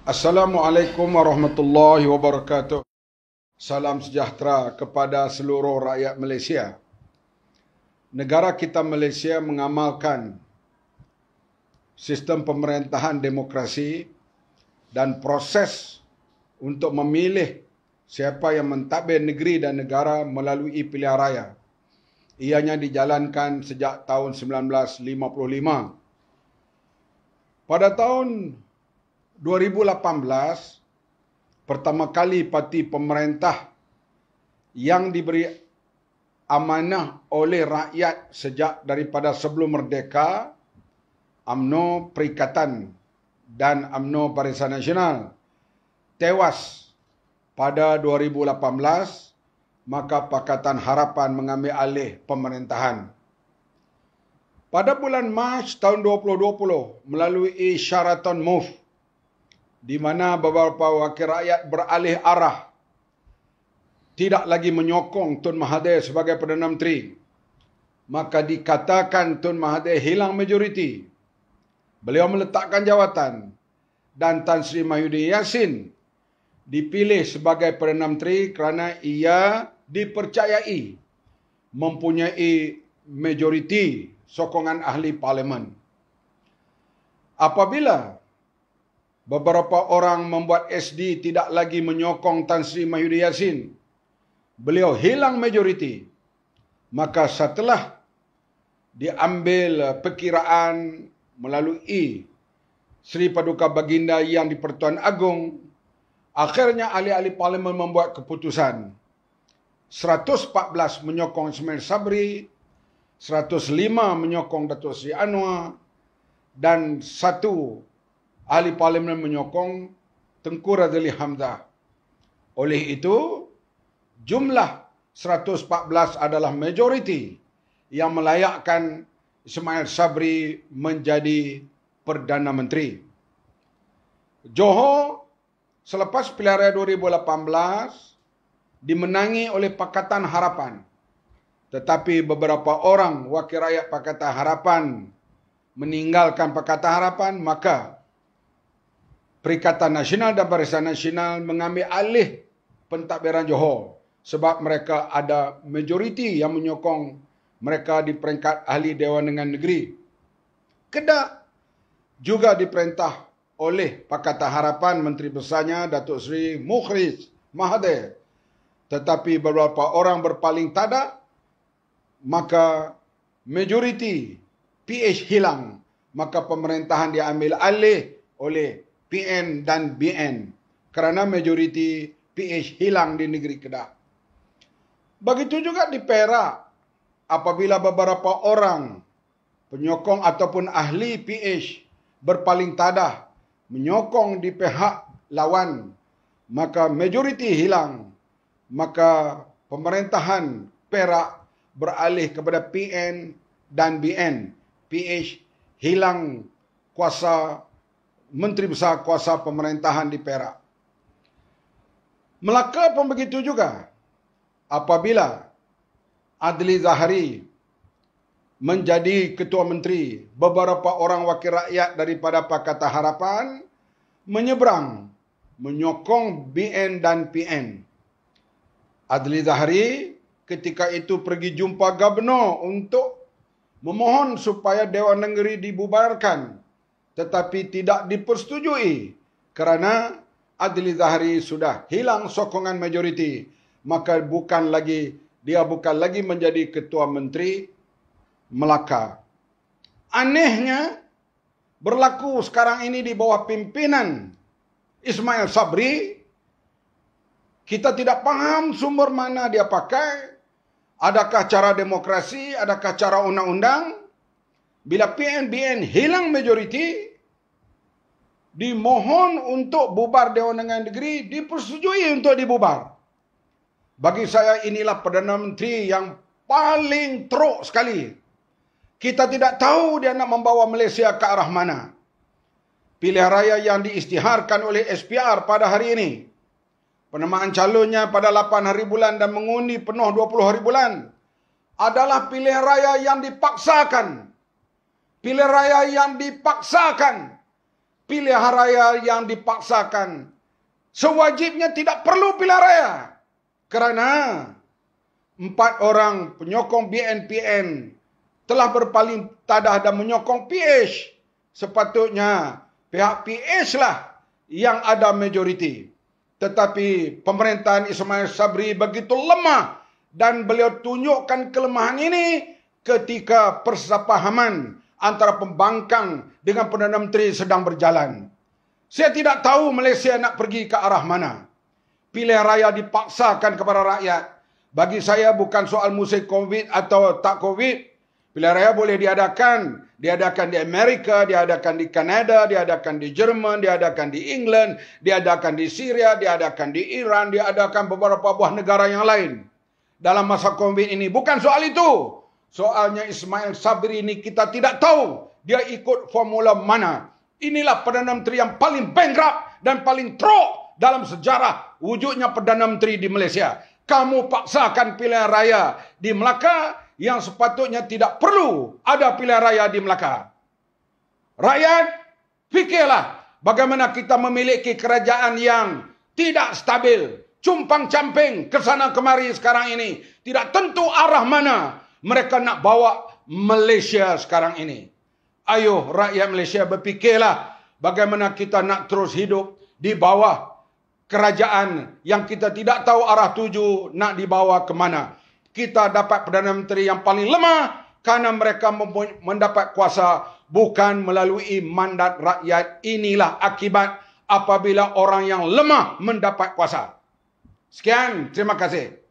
Assalamualaikum warahmatullahi wabarakatuh. Salam sejahtera kepada seluruh rakyat Malaysia. Negara kita Malaysia mengamalkan sistem pemerintahan demokrasi dan proses untuk memilih siapa yang mentadbir negeri dan negara melalui pilihan raya. Ianya dijalankan sejak tahun 1955. Pada tahun 2018, pertama kali parti pemerintah yang diberi amanah oleh rakyat sejak daripada sebelum merdeka, UMNO Perikatan dan UMNO Barisan Nasional, tewas pada 2018, maka Pakatan Harapan mengambil alih pemerintahan. Pada bulan Mac tahun 2020, melalui Sheraton Move, di mana beberapa wakil rakyat beralih arah, tidak lagi menyokong Tun Mahathir sebagai Perdana Menteri, maka dikatakan Tun Mahathir hilang majoriti. Beliau meletakkan jawatan dan Tan Sri Mahyudin Yassin dipilih sebagai Perdana Menteri kerana ia dipercayai mempunyai majoriti sokongan ahli parlimen. Apabila beberapa orang membuat SD tidak lagi menyokong Tan Sri Mahyudin Yassin, beliau hilang majoriti, maka setelah diambil perkiraan melalui Sri Paduka Baginda yang di Pertuan Agong, akhirnya ahli-ahli parlimen membuat keputusan. 114 menyokong Ismail Sabri, 105 menyokong Datuk Seri Anwar, dan 1 ahli parlimen menyokong Tengku Razali Hamzah. Oleh itu, jumlah 114 adalah majoriti yang melayakkan Ismail Sabri menjadi Perdana Menteri. Johor selepas pilihan raya 2018 dimenangi oleh Pakatan Harapan. Tetapi beberapa orang wakil rakyat Pakatan Harapan meninggalkan Pakatan Harapan, maka Perikatan Nasional dan Barisan Nasional mengambil alih pentadbiran Johor sebab mereka ada majoriti yang menyokong mereka di peringkat ahli Dewan Undangan Negeri. Kedah juga diperintah oleh Pakatan Harapan Menteri Besarnya Datuk Seri Mukhriz Mahathir. Tetapi beberapa orang berpaling tada, maka majoriti PH hilang, maka pemerintahan diambil alih oleh PN dan BN kerana majoriti PH hilang di negeri Kedah. Begitu juga di Perak, apabila beberapa orang penyokong ataupun ahli PH berpaling tadah menyokong di pihak lawan, maka majoriti hilang, maka pemerintahan Perak beralih kepada PN dan BN. PH hilang kuasa Menteri Besar kuasa pemerintahan di Perak. Melaka pun begitu juga. Apabila Adli Zahari menjadi Ketua Menteri, beberapa orang wakil rakyat daripada Pakatan Harapan menyeberang menyokong BN dan PN. Adli Zahari ketika itu pergi jumpa Gubernur untuk memohon supaya Dewan Negeri dibubarkan, tetapi tidak dipersetujui kerana Adli Zahari sudah hilang sokongan majoriti, maka dia bukan lagi menjadi Ketua Menteri Melaka. Anehnya berlaku sekarang ini di bawah pimpinan Ismail Sabri. Kita tidak faham sumber mana dia pakai. Adakah cara demokrasi, adakah cara undang-undang? Bila PNBN hilang majoriti, dimohon untuk bubar Dewan Undangan Negeri, dipersetujui untuk dibubar. Bagi saya inilah Perdana Menteri yang paling teruk sekali. Kita tidak tahu dia nak membawa Malaysia ke arah mana. Pilihan raya yang diisytiharkan oleh SPR pada hari ini, penamaan calonnya pada 8 hari bulan dan mengundi penuh 20 hari bulan, adalah pilihan raya yang dipaksakan. Pilihan raya yang dipaksakan. pilihan raya yang dipaksakan. Sewajibnya tidak perlu pilihan raya. Kerana 4 orang penyokong BNPN telah berpaling tadah dan menyokong PH. Sepatutnya pihak PH lah yang ada majoriti. Tetapi pemerintahan Ismail Sabri begitu lemah dan beliau tunjukkan kelemahan ini ketika persepahaman antara pembangkang dengan Perdana Menteri sedang berjalan. Saya tidak tahu Malaysia nak pergi ke arah mana. Pilihan raya dipaksakan kepada rakyat. Bagi saya bukan soal musim COVID atau tak COVID. Pilihan raya boleh diadakan. Diadakan di Amerika, diadakan di Kanada, diadakan di Jerman, diadakan di England, diadakan di Syria, diadakan di Iran, diadakan beberapa buah negara yang lain. Dalam masa COVID ini. Bukan soal itu. Soalnya Ismail Sabri ini kita tidak tahu dia ikut formula mana. Inilah Perdana Menteri yang paling bankrupt dan paling teruk dalam sejarah wujudnya Perdana Menteri di Malaysia. Kamu paksakan pilihan raya di Melaka yang sepatutnya tidak perlu ada pilihan raya di Melaka. Rakyat, fikirlah bagaimana kita memiliki kerajaan yang tidak stabil, cumpang-camping ke sana kemari sekarang ini. Tidak tentu arah mana mereka nak bawa Malaysia sekarang ini. Ayuh rakyat Malaysia berfikirlah bagaimana kita nak terus hidup di bawah kerajaan yang kita tidak tahu arah tuju nak dibawa ke mana. Kita dapat Perdana Menteri yang paling lemah kerana mereka mendapat kuasa bukan melalui mandat rakyat. Inilah akibat apabila orang yang lemah mendapat kuasa. Sekian, terima kasih.